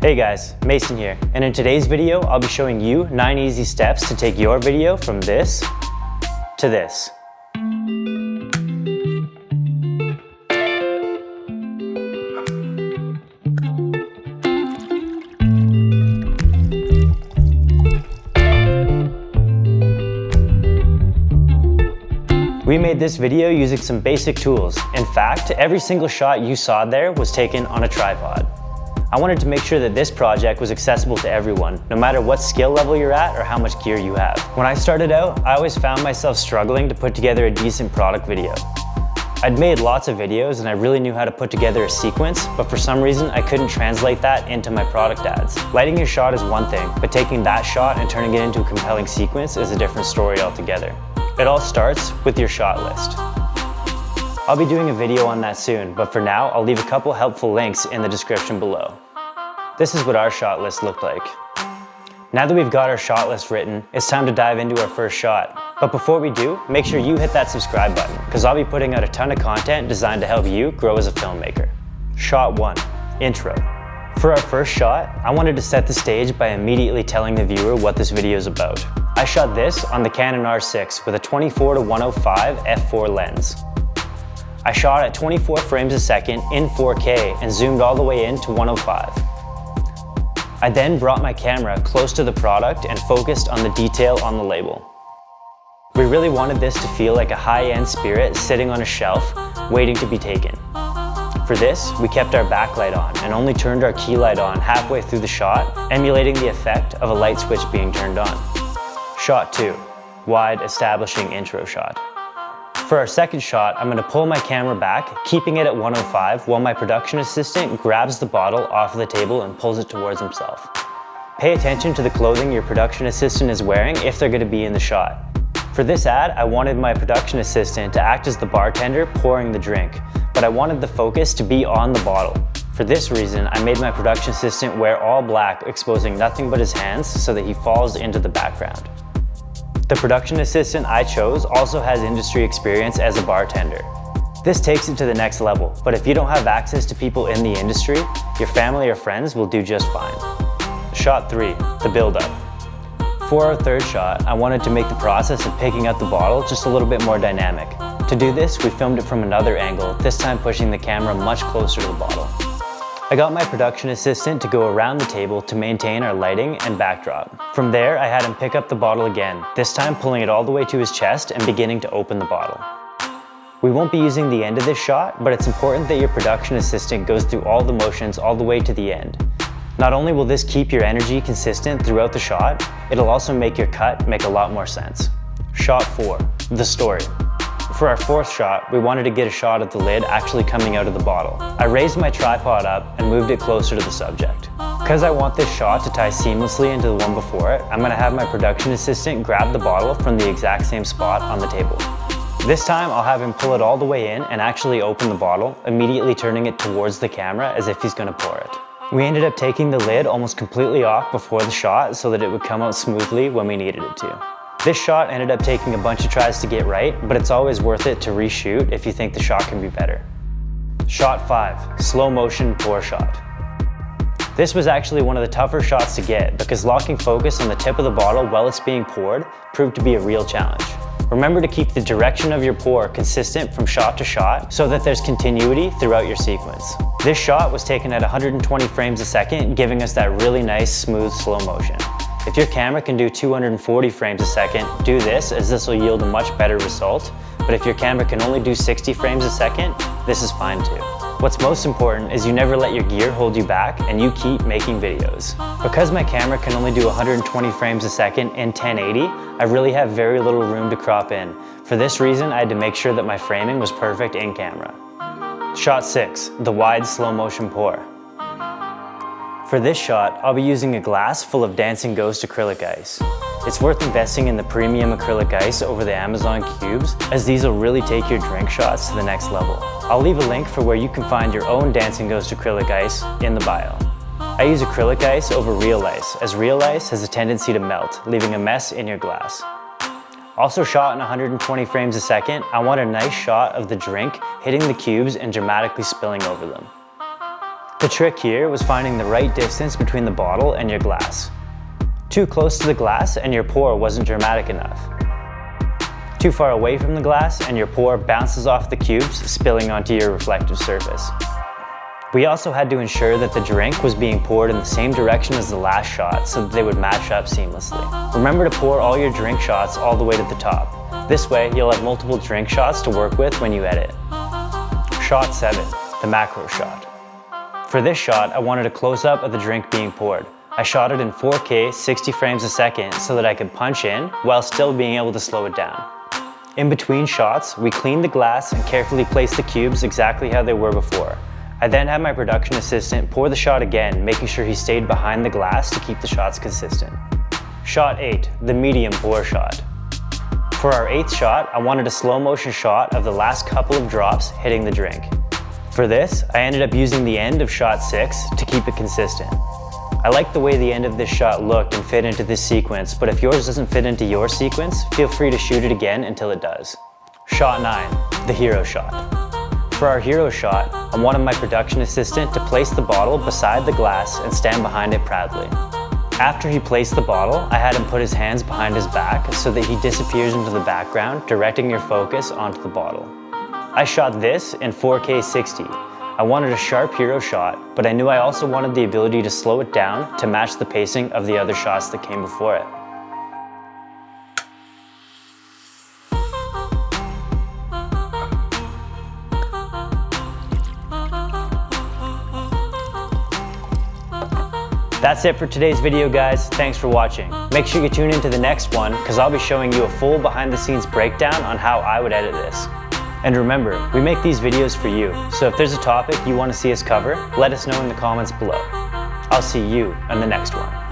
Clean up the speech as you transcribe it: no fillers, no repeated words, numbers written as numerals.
Hey guys, Mason here, and in today's video I'll be showing you 9 easy steps to take your video from this to this. We made this video using some basic tools. In fact, every single shot you saw there was taken on a tripod. I wanted to make sure that this project was accessible to everyone, no matter what skill level you're at or how much gear you have. When I started out, I always found myself struggling to put together a decent product video. I'd made lots of videos and I really knew how to put together a sequence, but for some reason I couldn't translate that into my product ads. Lighting your shot is one thing, but taking that shot and turning it into a compelling sequence is a different story altogether. It all starts with your shot list. I'll be doing a video on that soon, but for now, I'll leave a couple helpful links in the description below. This is what our shot list looked like. Now that we've got our shot list written, it's time to dive into our first shot. But before we do, make sure you hit that subscribe button, because I'll be putting out a ton of content designed to help you grow as a filmmaker. Shot 1, intro. For our first shot, I wanted to set the stage by immediately telling the viewer what this video is about. I shot this on the Canon R6 with a 24-105 f4 lens. I shot at 24 frames a second in 4K and zoomed all the way in to 105. I then brought my camera close to the product and focused on the detail on the label. We really wanted this to feel like a high-end spirit sitting on a shelf, waiting to be taken. For this, we kept our backlight on and only turned our key light on halfway through the shot, emulating the effect of a light switch being turned on. Shot 2, wide establishing intro shot. For our second shot, I'm going to pull my camera back, keeping it at 105 while my production assistant grabs the bottle off of the table and pulls it towards himself. Pay attention to the clothing your production assistant is wearing if they're going to be in the shot. For this ad, I wanted my production assistant to act as the bartender pouring the drink, but I wanted the focus to be on the bottle. For this reason, I made my production assistant wear all black, exposing nothing but his hands so that he falls into the background. The production assistant I chose also has industry experience as a bartender. This takes it to the next level, but if you don't have access to people in the industry, your family or friends will do just fine. Shot 3, the build-up. For our third shot, I wanted to make the process of picking up the bottle just a little bit more dynamic. To do this, we filmed it from another angle, this time pushing the camera much closer to the bottle. I got my production assistant to go around the table to maintain our lighting and backdrop. From there, I had him pick up the bottle again, this time pulling it all the way to his chest and beginning to open the bottle. We won't be using the end of this shot, but it's important that your production assistant goes through all the motions all the way to the end. Not only will this keep your energy consistent throughout the shot, it'll also make your cut make a lot more sense. Shot 4, the story. For our fourth shot, we wanted to get a shot of the lid actually coming out of the bottle. I raised my tripod up and moved it closer to the subject. Because I want this shot to tie seamlessly into the one before it, I'm going to have my production assistant grab the bottle from the exact same spot on the table. This time, I'll have him pull it all the way in and actually open the bottle, immediately turning it towards the camera as if he's going to pour it. We ended up taking the lid almost completely off before the shot so that it would come out smoothly when we needed it to. This shot ended up taking a bunch of tries to get right, but it's always worth it to reshoot if you think the shot can be better. Shot 5, slow motion pour shot. This was actually one of the tougher shots to get because locking focus on the tip of the bottle while it's being poured proved to be a real challenge. Remember to keep the direction of your pour consistent from shot to shot so that there's continuity throughout your sequence. This shot was taken at 120 frames a second, giving us that really nice, smooth, slow motion. If your camera can do 240 frames a second, do this as this will yield a much better result, but if your camera can only do 60 frames a second, this is fine too. What's most important is you never let your gear hold you back and you keep making videos. Because my camera can only do 120 frames a second in 1080, I really have very little room to crop in. For this reason, I had to make sure that my framing was perfect in camera. Shot 6, the wide slow motion pour. For this shot, I'll be using a glass full of Dancing Ghost acrylic ice. It's worth investing in the premium acrylic ice over the Amazon cubes, as these will really take your drink shots to the next level. I'll leave a link for where you can find your own Dancing Ghost acrylic ice in the bio. I use acrylic ice over real ice, as real ice has a tendency to melt, leaving a mess in your glass. Also shot in 120 frames a second, I want a nice shot of the drink hitting the cubes and dramatically spilling over them. The trick here was finding the right distance between the bottle and your glass. Too close to the glass and your pour wasn't dramatic enough. Too far away from the glass and your pour bounces off the cubes, spilling onto your reflective surface. We also had to ensure that the drink was being poured in the same direction as the last shot so that they would match up seamlessly. Remember to pour all your drink shots all the way to the top. This way, you'll have multiple drink shots to work with when you edit. Shot 7, the macro shot. For this shot, I wanted a close-up of the drink being poured. I shot it in 4K 60 frames a second so that I could punch in while still being able to slow it down. In between shots, we cleaned the glass and carefully placed the cubes exactly how they were before. I then had my production assistant pour the shot again, making sure he stayed behind the glass to keep the shots consistent. Shot 8, the medium pour shot. For our 8th shot, I wanted a slow motion shot of the last couple of drops hitting the drink. For this, I ended up using the end of shot 6 to keep it consistent. I like the way the end of this shot looked and fit into this sequence, but if yours doesn't fit into your sequence, feel free to shoot it again until it does. Shot 9, the hero shot. For our hero shot, I wanted my production assistant to place the bottle beside the glass and stand behind it proudly. After he placed the bottle, I had him put his hands behind his back so that he disappears into the background, directing your focus onto the bottle. I shot this in 4K 60. I wanted a sharp hero shot, but I knew I also wanted the ability to slow it down to match the pacing of the other shots that came before it. That's it for today's video, guys. Thanks for watching. Make sure you tune into the next one because I'll be showing you a full behind the scenes breakdown on how I would edit this. And remember, we make these videos for you, so if there's a topic you want to see us cover, let us know in the comments below. I'll see you in the next one.